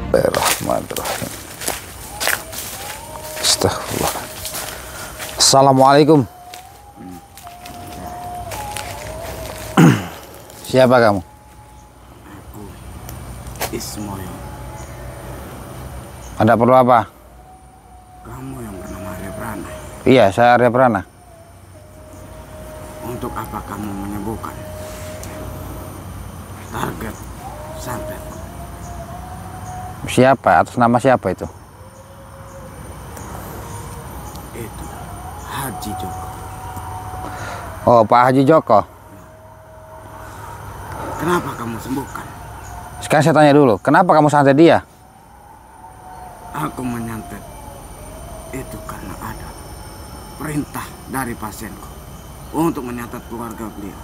Bismillahirrahmanirrahim. Astagfirullah. Assalamualaikum. Siapa kamu? Aku Ismail. Ada perlu apa? Kamu yang bernama Arya Prana. Iya, saya Arya Prana. Untuk apa kamu menyembuhkan target santet? Siapa? Atas nama siapa itu? Itu Haji Joko. Oh, Pak Haji Joko. Kenapa kamu sembuhkan? Sekarang saya tanya dulu, kenapa kamu santet dia? Aku menyantet itu karena ada perintah dari pasienku untuk menyantet keluarga beliau.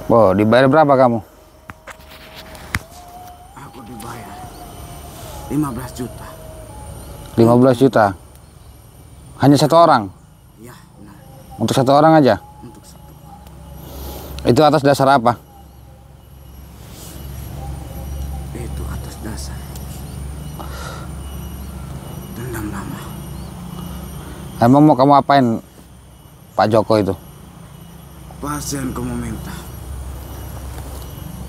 Oh, dibayar berapa kamu? Aku dibayar 15 juta. 15 juta. Hanya satu orang? Ya, benar. Untuk satu orang aja? Untuk satu. Itu atas dasar apa? Itu atas dasar dendam lama. Emang mau kamu apain Pak Joko itu? Pasienku meminta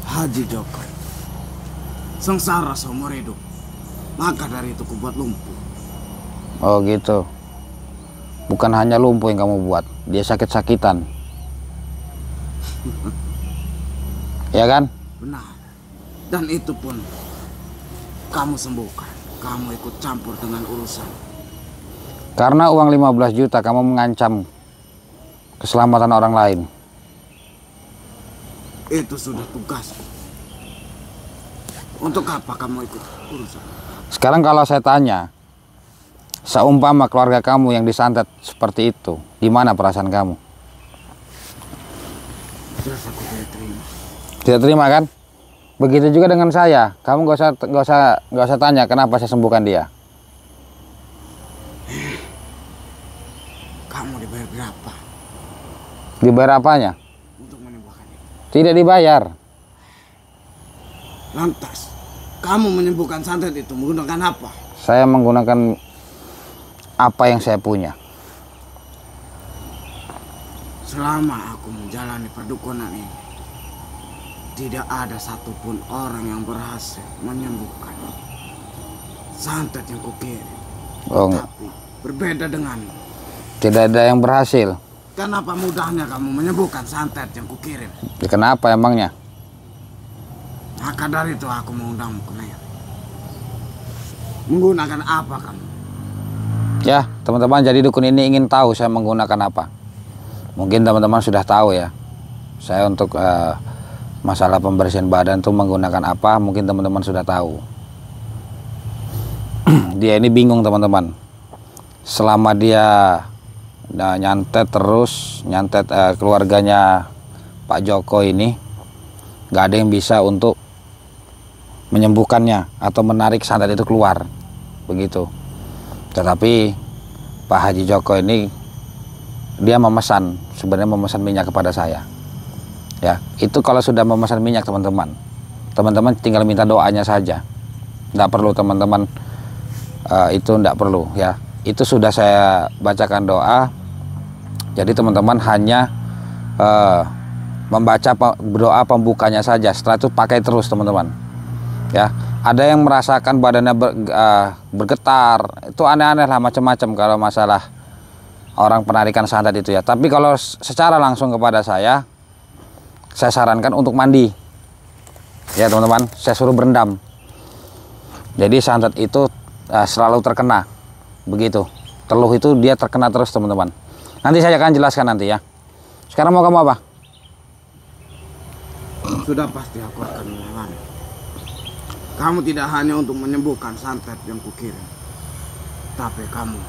Haji Joko sengsara seumur hidup. Maka dari itu kubuat lumpuh. Oh gitu. Bukan hanya lumpuh yang kamu buat, dia sakit-sakitan. Ya kan? Benar. Dan itu pun kamu sembuhkan. Kamu ikut campur dengan urusan. Karena uang 15 juta kamu mengancam keselamatan orang lain. Itu sudah tugasku. Untuk apa kamu ikut urusan? Sekarang kalau saya tanya, seumpama keluarga kamu yang disantet seperti itu, gimana perasaan kamu? Jelas aku tidak terima. Tidak terima kan? Begitu juga dengan saya. Kamu nggak usah tanya kenapa saya sembuhkan dia. Kamu dibayar berapa Dibayar apanya? untuk menyembuhkan itu? Tidak dibayar. Lantas, kamu menyembuhkan santet itu menggunakan apa? Saya menggunakan apa yang saya punya. Selama aku menjalani perdukunan ini, tidak ada satupun orang yang berhasil menyembuhkan santet yang kukirim. Oh, Tapi berbeda denganmu. tidak ada yang berhasil. Kenapa mudahnya kamu menyembuhkan santet yang kukirim? Kenapa emangnya? Maka dari itu aku mengundangmu kemari. Menggunakan apa kamu? Ya, teman-teman, jadi dukun ini ingin tahu saya menggunakan apa. Mungkin teman-teman sudah tahu ya. Saya untuk masalah pembersihan badan tuh menggunakan apa, mungkin teman-teman sudah tahu. Dia ini bingung teman-teman. Selama dia nyantet terus, nyantet keluarganya Pak Joko ini, nggak ada yang bisa untuk menyembuhkannya atau menarik santet itu keluar, begitu. Tetapi Pak Haji Joko ini dia memesan, sebenarnya memesan minyak kepada saya. Ya, itu kalau sudah memesan minyak teman-teman tinggal minta doanya saja. Nggak perlu teman-teman itu nggak perlu ya. Itu sudah saya bacakan doa. Jadi teman-teman hanya membaca doa pembukanya saja. Setelah itu pakai terus teman-teman. Ya, ada yang merasakan badannya bergetar, itu aneh-aneh lah, macam-macam kalau masalah orang penarikan santet itu ya. Tapi kalau secara langsung kepada saya sarankan untuk mandi ya teman-teman. Saya suruh berendam, jadi santet itu selalu terkena, begitu. Teluh itu dia terkena terus teman-teman. Nanti saya akan jelaskan nanti ya. Sekarang mau kamu apa? Sudah pasti aku akan melawan. Kamu tidak hanya untuk menyembuhkan santet yang kukirim, tapi kamu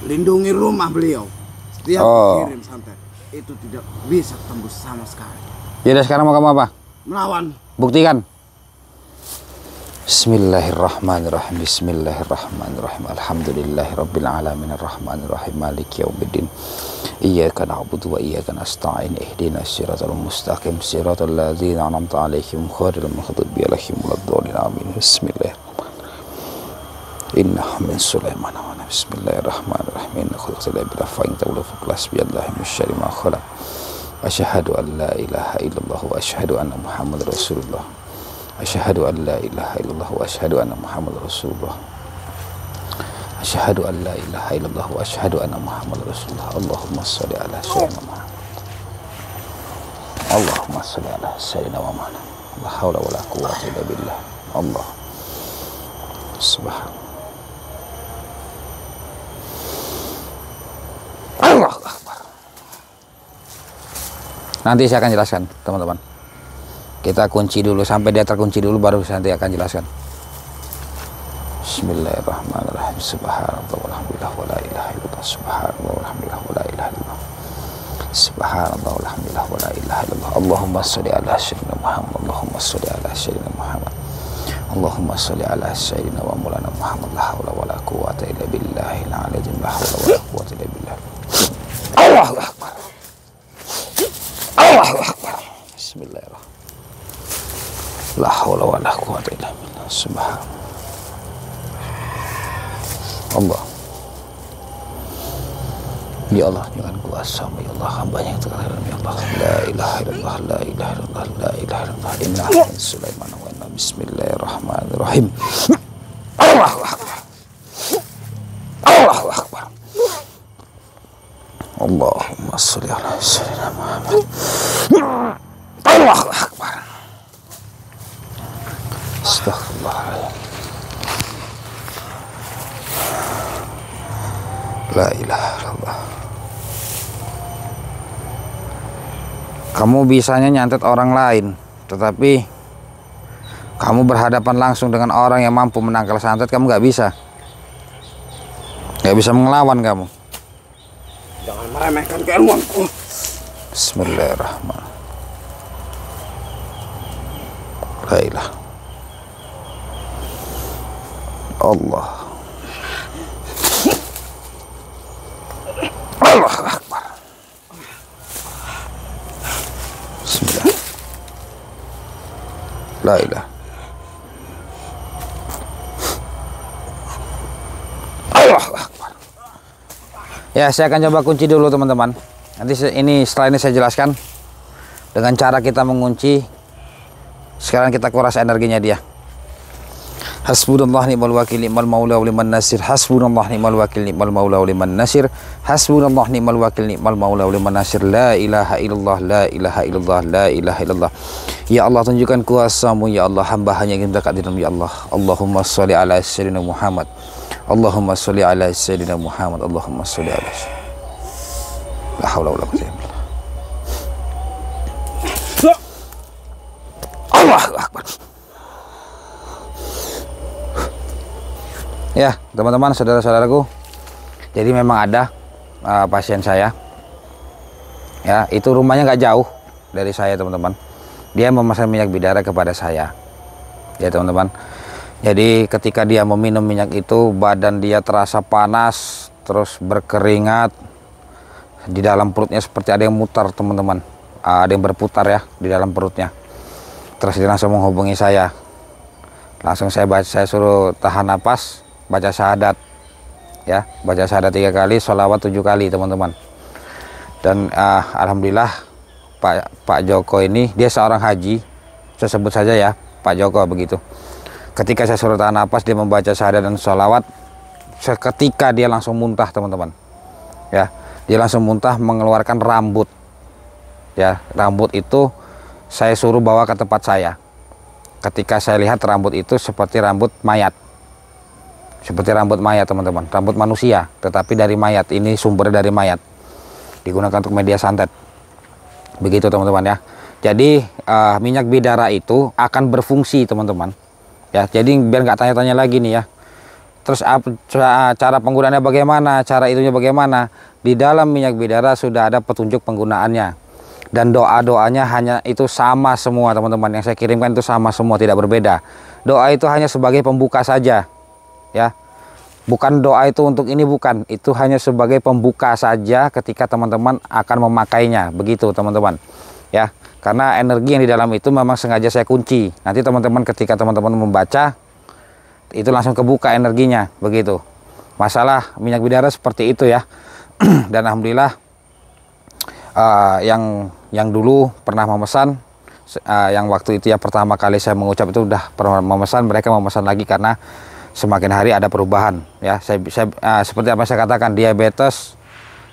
lindungi rumah beliau. Setiap kukirim santet itu tidak bisa tembus sama sekali. Jadi sekarang mau kamu apa? Melawan. Buktikan. Bismillahirrahmanirrahim. Bismillahirrahmanirrahim. Alhamdulillahirabbil alamin arrahmanirrahim maliki yaumiddin. Iyyaka na'budu wa iyyaka nasta'in. Ihdinas siratal mustaqim siratal ladzina an'amta 'alaihim ghairil maghdubi 'alaihim waladdallin. Amin. Bismillah. Innahu min Sulaiman wa inna bismillahirrahmanirrahim. Inna khalaqal ibra fa in tawla fa qlas bi Allahi min syarri ma khalaq. Asyhadu an la ilaha illallah wa asyhadu anna Muhammadar Rasulullah. Asyhadu an la ilaha illallah wa asyhadu anna Muhammadar Rasulullah. Asyhadu an la ilaha illallah wa asyhadu anna Muhammadar Rasulullah. Allahumma shalli ala sayyidina Muhammad. Allahumma shalli ala sayyidina Muhammad. La haula wala quwwata illa billah. Allah subhanahu. Allahu Akbar. Nanti saya akan jelaskan, teman-teman. Kita kunci dulu sampai dia terkunci dulu, baru nanti akan jelaskan. Bismillahirrahmanirrahim. Subhanallah walhamdulillah wala ilaha illallah. Subhanallah walhamdulillah wala ilaha illallah. Subhanallah walhamdulillah wala ilaha illallah. Allahumma shalli ala sayyidina Muhammad. Allahumma shalli ala sayyidina Muhammad. Allahumma shalli ala sayyidina wa maulana Muhammad. La haula wala quwwata illa billahil aliyyil la haula wala quwwata illa billah. Allahu akbar. Allahu akbar. Bismillahirrahmanirrahim. La haula wala quwwata illa billah. Subhanallah. Allah. Ya Allah, jangan kuasa, ya Allah, hambanya yang terkadang, ya Allah. La ilaha illallah, la ilaha illallah, la ilaha illallah. Inna min Sulaiman wa inna bismillahirrahmanirrahim. Allahu akbar. Allahu akbar. Allahumma shalli ala sayyidina Muhammad. Allahu akbar. Astaghfirullahaladzim. La ilaha illallah. Kamu bisanya nyantet orang lain, tetapi kamu berhadapan langsung dengan orang yang mampu menangkal santet, kamu nggak bisa. Nggak bisa mengelawan kamu. Jangan meremehkan keilmuanku. Bismillahirrahmanirrahim. La ilaha. Allah. Allahu Akbar. Bismillah. La ilaha. Allahu Akbar. Ya, saya akan coba kunci dulu, teman-teman. Nanti setelah ini saya jelaskan dengan cara kita mengunci. Sekarang kita kuras energinya dia. Hasbunallah ni'mal wakil ni'mal maula wa liman nasir. Hasbunallah ni'mal wakil ni'mal maula wa liman nasir. Hasbunallah ni'mal wakil ni'mal maula wa liman nasir. La ilaha illallah, la ilaha illallah, la ilaha illallah. Ya Allah, tunjukkan kuasa-Mu, ya Allah, hamba hanya ingin dekat dengan ya Allah. Allahumma sholli ala sayyidina Muhammad. Allahumma sholli ala sayyidina Muhammad. Allahumma sholli ala sayyidina. La haula wala quwwata illa billah. Allahu akbar. Ya, teman-teman, saudara-saudaraku, jadi memang ada pasien saya, ya, itu rumahnya nggak jauh dari saya, teman-teman. Dia memesan minyak bidara kepada saya, ya teman-teman. Jadi ketika dia meminum minyak itu, badan dia terasa panas, terus berkeringat, di dalam perutnya seperti ada yang mutar, teman-teman. Ada yang berputar ya di dalam perutnya. Terus dia langsung menghubungi saya, langsung saya suruh tahan napas, baca syahadat, ya, baca syahadat 3 kali, sholawat 7 kali, teman-teman. Dan alhamdulillah Pak Joko ini, dia seorang haji, saya sebut saja ya Pak Joko begitu. Ketika saya suruh tahan napas, dia membaca syahadat dan sholawat, seketika dia langsung muntah, teman-teman. Ya, dia langsung muntah, mengeluarkan rambut. Ya, rambut itu saya suruh bawa ke tempat saya. Ketika saya lihat rambut itu seperti rambut mayat. Seperti rambut mayat, teman-teman. Rambut manusia, tetapi dari mayat. Ini sumbernya dari mayat. Digunakan untuk media santet. Begitu, teman-teman ya. Jadi minyak bidara itu akan berfungsi, teman-teman. Ya, jadi biar nggak tanya-tanya lagi nih ya. Terus cara penggunaannya bagaimana? Cara itunya bagaimana? Di dalam minyak bidara sudah ada petunjuk penggunaannya. Dan doa-doanya hanya itu sama semua, teman-teman. Yang saya kirimkan itu sama semua, tidak berbeda. Doa itu hanya sebagai pembuka saja. Ya, bukan doa itu untuk ini, bukan, itu hanya sebagai pembuka saja ketika teman-teman akan memakainya, begitu teman-teman ya. Karena energi yang di dalam itu memang sengaja saya kunci. Nanti teman-teman ketika teman-teman membaca, itu langsung kebuka energinya begitu. Masalah minyak bidara seperti itu ya. Dan alhamdulillah yang dulu pernah memesan, yang waktu itu ya pertama kali saya mengucap itu udah pernah memesan, mereka memesan lagi karena semakin hari ada perubahan ya. Seperti apa saya katakan, diabetes,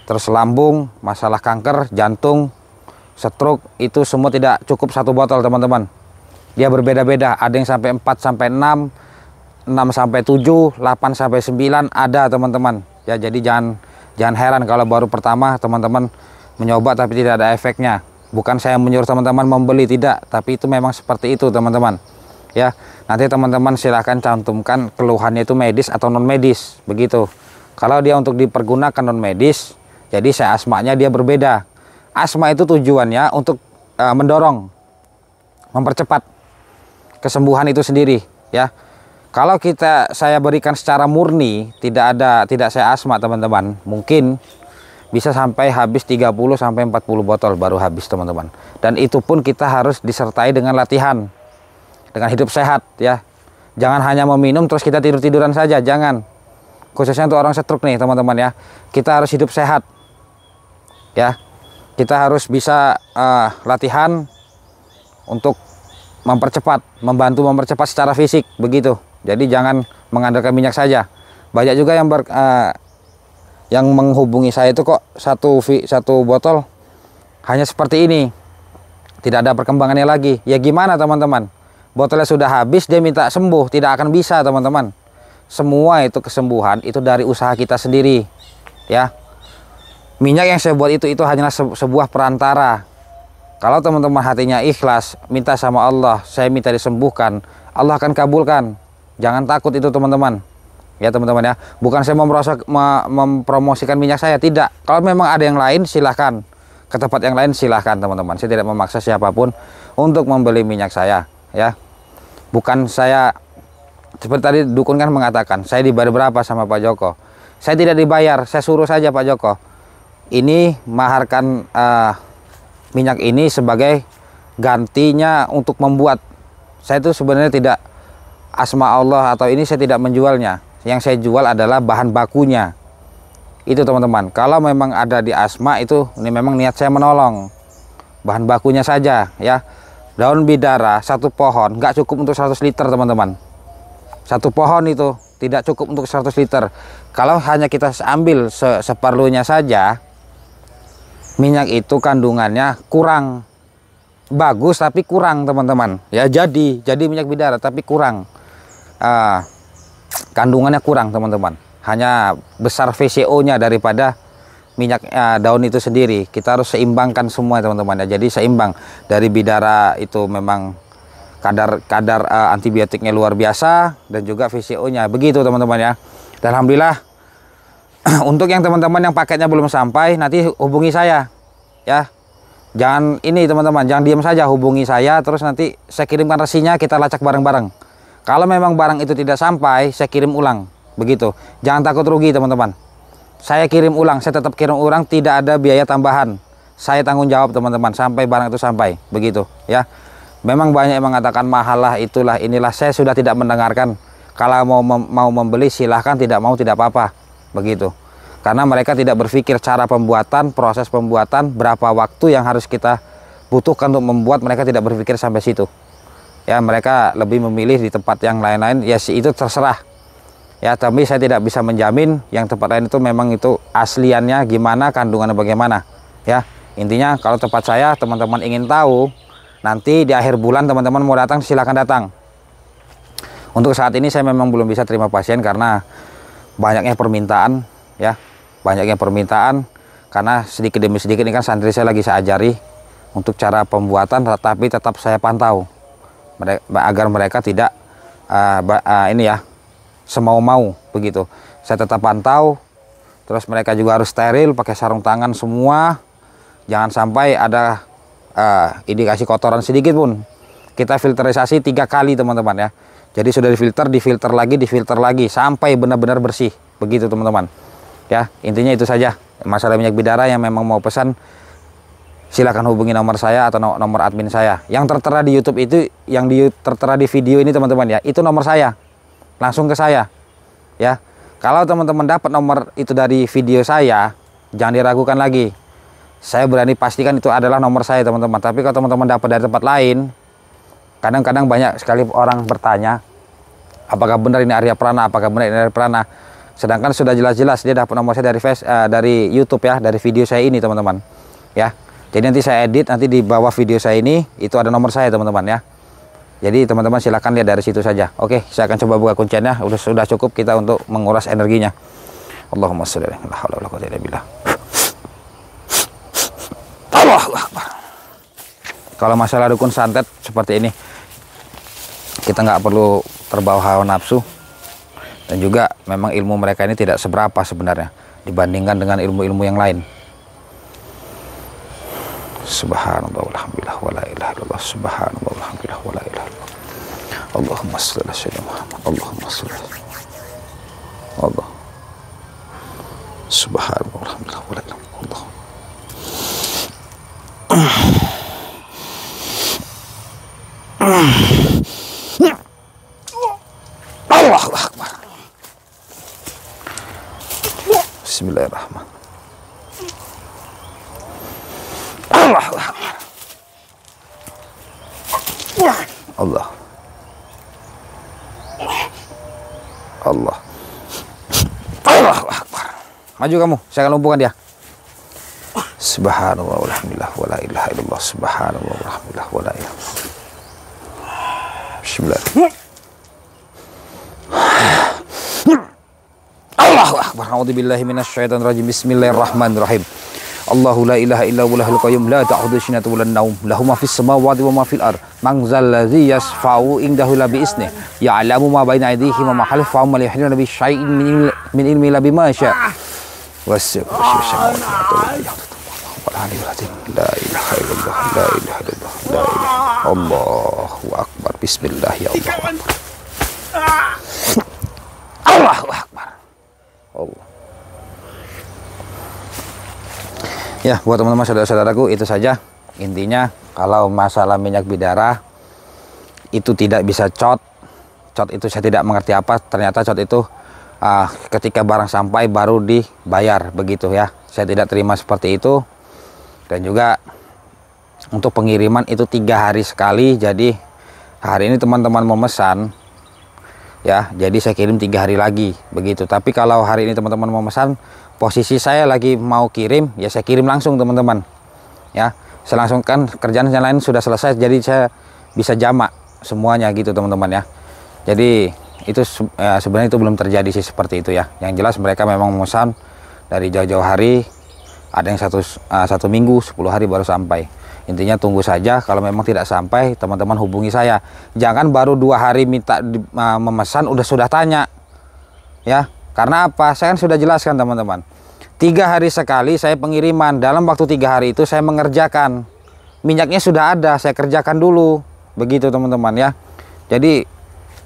terus lambung, masalah kanker, jantung, stroke, itu semua tidak cukup satu botol teman-teman. Dia berbeda-beda, ada yang sampai 4 sampai 6, 6 sampai 7, 8 sampai 9 ada teman-teman. Ya, jadi jangan heran kalau baru pertama teman-teman mencoba tapi tidak ada efeknya. Bukan saya menyuruh teman-teman membeli, tidak, tapi itu memang seperti itu teman-teman. Ya, nanti teman-teman silahkan cantumkan keluhannya itu medis atau non medis begitu. Kalau dia untuk dipergunakan non medis, jadi saya asmanya dia berbeda. Asma itu tujuannya untuk mendorong, mempercepat kesembuhan itu sendiri ya. Kalau saya berikan secara murni, tidak saya asma teman-teman, mungkin bisa sampai habis 30 sampai 40 botol baru habis teman-teman. Dan itu pun kita harus disertai dengan latihan, dengan hidup sehat ya. Jangan hanya meminum terus kita tidur-tiduran saja, jangan. Khususnya untuk orang stroke nih teman-teman ya. Kita harus hidup sehat ya. Kita harus bisa latihan untuk membantu mempercepat secara fisik begitu. Jadi jangan mengandalkan minyak saja. Banyak juga yang menghubungi saya itu kok satu botol hanya seperti ini, tidak ada perkembangannya lagi. Ya gimana teman-teman? Botolnya sudah habis, dia minta sembuh, tidak akan bisa teman-teman. Semua itu kesembuhan itu dari usaha kita sendiri ya. Minyak yang saya buat itu hanyalah sebuah perantara. Kalau teman-teman hatinya ikhlas, minta sama Allah, saya minta disembuhkan, Allah akan kabulkan. Jangan takut itu teman-teman. Ya teman-teman ya, bukan saya mempromosikan minyak saya, tidak. Kalau memang ada yang lain silahkan, ke tempat yang lain silahkan teman-teman. Saya tidak memaksa siapapun untuk membeli minyak saya ya. Bukan saya, seperti tadi dukun kan mengatakan, saya dibayar berapa sama Pak Joko. Saya tidak dibayar, saya suruh saja Pak Joko, ini maharkan minyak ini sebagai gantinya untuk membuat. Saya itu sebenarnya tidak asma Allah atau ini saya tidak menjualnya. Yang saya jual adalah bahan bakunya. Itu teman-teman. Kalau memang ada di asma itu, ini memang niat saya menolong. Bahan bakunya saja ya. Daun bidara satu pohon nggak cukup untuk 100 liter teman-teman. Satu pohon itu tidak cukup untuk 100 liter. Kalau hanya kita ambil seperlunya saja, minyak itu kandungannya kurang. Bagus tapi kurang teman-teman. Ya jadi minyak bidara tapi kurang. Kandungannya kurang teman-teman. Hanya besar VCO-nya daripada minyak daun itu sendiri. Kita harus seimbangkan semua teman-teman ya. Jadi seimbang. Dari bidara itu memang kadar antibiotiknya luar biasa dan juga VCO-nya. Begitu teman-teman ya. Dan alhamdulillah untuk yang teman-teman yang paketnya belum sampai, nanti hubungi saya ya. Jangan ini teman-teman, jangan diam saja, hubungi saya terus nanti saya kirimkan resinya, kita lacak bareng-bareng. Kalau memang barang itu tidak sampai, saya kirim ulang. Begitu. Jangan takut rugi teman-teman. Saya kirim ulang, saya tetap kirim ulang, tidak ada biaya tambahan. Saya tanggung jawab teman-teman sampai barang itu sampai. Begitu ya. Memang banyak yang mengatakan mahal lah, itulah, inilah. Saya sudah tidak mendengarkan. Kalau mau membeli silahkan, tidak mau tidak apa-apa. Begitu. Karena mereka tidak berpikir cara pembuatan, proses pembuatan, berapa waktu yang harus kita butuhkan untuk membuat, mereka tidak berpikir sampai situ. Ya, mereka lebih memilih di tempat yang lain-lain, ya itu terserah. Ya, tapi saya tidak bisa menjamin yang tempat lain itu memang itu asliannya gimana, kandungannya bagaimana. Ya, intinya kalau tempat saya teman-teman ingin tahu, nanti di akhir bulan teman-teman mau datang silakan datang. Untuk saat ini saya memang belum bisa terima pasien karena banyaknya permintaan ya. Banyaknya permintaan karena sedikit demi sedikit ini kan santri saya lagi saya ajari untuk cara pembuatan, tetapi tetap saya pantau agar mereka tidak ini ya semau-mau begitu. Saya tetap pantau, terus mereka juga harus steril, pakai sarung tangan semua, jangan sampai ada indikasi kotoran sedikit pun. Kita filterisasi 3 kali teman-teman ya. Jadi sudah difilter lagi sampai benar-benar bersih begitu teman-teman ya. Intinya itu saja masalah minyak bidara. Yang memang mau pesan silakan hubungi nomor saya atau nomor admin saya. Yang tertera di YouTube itu, yang tertera di video ini teman-teman ya, itu nomor saya langsung ke saya. Ya, kalau teman-teman dapat nomor itu dari video saya, jangan diragukan lagi. Saya berani pastikan itu adalah nomor saya, teman-teman. Tapi kalau teman-teman dapat dari tempat lain, kadang-kadang banyak sekali orang bertanya, apakah benar ini Arya Prana, apakah benar ini Arya Prana. Sedangkan sudah jelas-jelas dia dapat nomor saya dari YouTube ya, dari video saya ini, teman-teman. Ya. Jadi nanti saya edit, nanti di bawah video saya ini itu ada nomor saya, teman-teman ya. Jadi teman-teman silakan lihat dari situ saja. Oke, saya akan coba buka kunciannya. Sudah cukup kita untuk menguras energinya. Allahumma sholli ala Muhammad. Allahu Akbar. Kalau masalah dukun santet seperti ini, kita nggak perlu terbawa hawa nafsu. Dan juga memang ilmu mereka ini tidak seberapa sebenarnya dibandingkan dengan ilmu-ilmu yang lain. Subhanallah walhamdulillah wala ilaha illallah. Subhanallah walhamdulillah wala ilaha illallah. Allahumma shalli ala sayyidina Muhammad. Allahumma shalli. Allah. Subhanallah walhamdulillah wala ilaha illallah. Allahu Akbar. Bismillahirrahmanirrahim. Allahu Akbar. Allah. Allah. Allahu Akbar. Maju kamu, saya akan lumpuhkan dia. Subhanallah walhamdulillah wala ilaha illallah. Subhanallah walhamdulillah wala ilaha illallah. Bismillah. Allahu Akbar. A'udzubillahi minasyaitonir rajim. Bismillahirrahmanirrahim. Allahu la ilaha illa huwal hayyul qayyum la ta'khudhuhu sinatun wa la nawm lahu ma fis samawati wa ma fil ard man zal ladzi yashfa'u indahu illa bi idznihi ya'lamu ma baina aydihim wa ma khalfahum wa la yuhituna bi syai'in min ilmihi illa bima syaa' wasi'a la ilaha illallah la ilaha illallah la ilaha Allahu akbar. Bismillah ya Allah. Allahu akbar. Allah. Ya, buat teman-teman saudara-saudaraku, itu saja intinya. Kalau masalah minyak bidara itu tidak bisa cot itu saya tidak mengerti apa. Ternyata cot itu ketika barang sampai baru dibayar, begitu ya. Saya tidak terima seperti itu. Dan juga untuk pengiriman itu 3 hari sekali. Jadi hari ini teman-teman memesan ya, jadi saya kirim 3 hari lagi, begitu. Tapi kalau hari ini teman-teman mau memesan, posisi saya lagi mau kirim, ya saya kirim langsung teman-teman ya. Saya langsung, kan kerjaan yang lain sudah selesai, jadi saya bisa jamak semuanya gitu teman-teman ya. Jadi itu sebenarnya itu belum terjadi sih seperti itu ya. Yang jelas mereka memang memesan dari jauh-jauh hari, ada yang satu minggu, 10 hari baru sampai. Intinya tunggu saja. Kalau memang tidak sampai, teman-teman hubungi saya. Jangan baru 2 hari minta memesan sudah tanya ya. Karena apa? Saya kan sudah jelaskan teman-teman. 3 hari sekali saya pengiriman. Dalam waktu 3 hari itu saya mengerjakan. Minyaknya sudah ada, saya kerjakan dulu. Begitu teman-teman ya. Jadi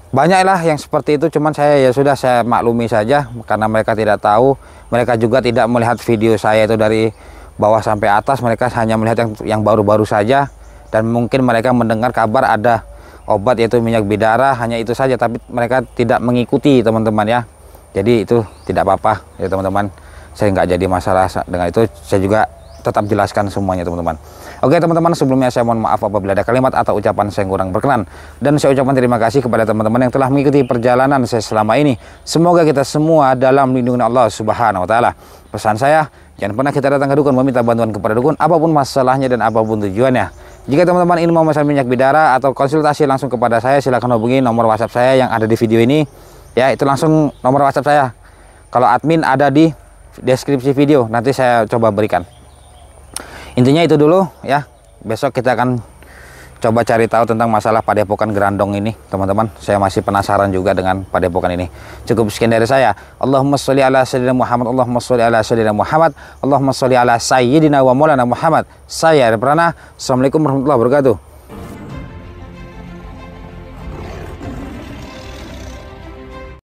banyaklah yang seperti itu. Cuman saya ya sudah, saya maklumi saja. Karena mereka tidak tahu. Mereka juga tidak melihat video saya itu dari bawah sampai atas. Mereka hanya melihat yang baru-baru saja. Dan mungkin mereka mendengar kabar ada obat yaitu minyak bidara. Hanya itu saja. Tapi mereka tidak mengikuti teman-teman ya. Jadi itu tidak apa-apa ya teman-teman. Saya nggak jadi masalah dengan itu. Saya juga tetap jelaskan semuanya teman-teman. Oke teman-teman, sebelumnya saya mohon maaf apabila ada kalimat atau ucapan saya kurang berkenan. Dan saya ucapkan terima kasih kepada teman-teman yang telah mengikuti perjalanan saya selama ini. Semoga kita semua dalam lindungan Allah Subhanahu wa Ta'ala. Pesan saya, jangan pernah kita datang ke dukun meminta bantuan kepada dukun, apapun masalahnya dan apapun tujuannya. Jika teman-teman ingin memesan minyak bidara atau konsultasi langsung kepada saya, silakan hubungi nomor WhatsApp saya yang ada di video ini. Ya, itu langsung nomor WhatsApp saya. Kalau admin ada di deskripsi video, nanti saya coba berikan. Intinya itu dulu ya. Besok kita akan coba cari tahu tentang masalah padepokan Grandong ini, teman-teman. Saya masih penasaran juga dengan padepokan ini. Cukup sekian dari saya. Allahumma sholli ala sayyidina Muhammad. Allahumma sholli ala sayyidina Muhammad. Allahumma sholli ala sayyidina wa maulana Muhammad. Saya Arya Prana. Assalamualaikum warahmatullahi wabarakatuh.